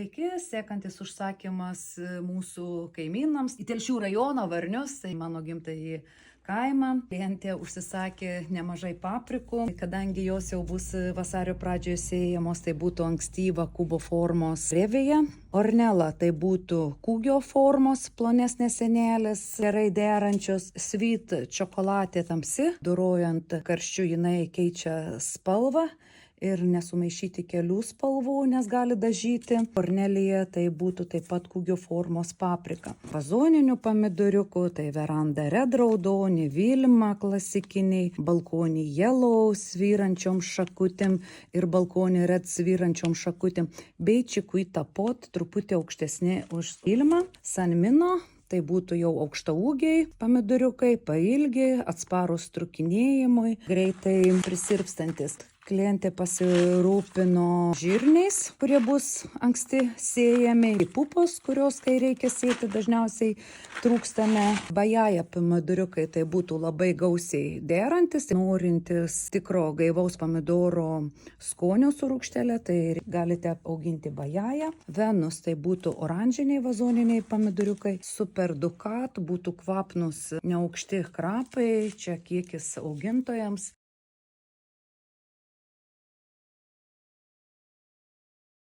Sveiki, sekantis užsakymas mūsų kaimynams į Telšių rajoną Varnius, tai mano gimtąjį kaimą. Klientė užsisakė nemažai paprikų, kadangi jos jau bus vasario pradžioje sėjamos, tai būtų ankstyva kubo formos revėje. Ornela tai būtų kūgio formos, plonesnės sienelės, gerai derančios. Sweet čokoladė tamsi, dorojant karščiu jinai keičia spalvą. Ir nesumaišyti kelių spalvų, nes gali dažyti. Kornelija tai būtų taip pat kūgio formos paprika. Vazoninių pomidoriukų tai veranda red raudoni, vilma klasikiniai, balkonį yellow svyrančiom šakutėm ir balkonį red svyrančiom šakutėm, bei čikuita pot truputį aukštesnė už vilmą. Sanmino tai būtų jau aukštaūgiai pomidoriukai, pailgi, atsparūs trukinėjimui, greitai prisirpstantis. Klientė pasirūpino žirniais, kurie bus anksti sėjami, pupos, kurios, kai reikia sėti, dažniausiai trūkstame. Bajaja pomidoriukai tai būtų labai gausiai derantis, norintis tikro gaivaus pomidoro skonio su rūgštelė, tai galite auginti bajają. Venus tai būtų oranžiniai vazoniniai pomidoriukai. Super Ducat būtų kvapnus neaukšti krapai, čia kiekis augintojams.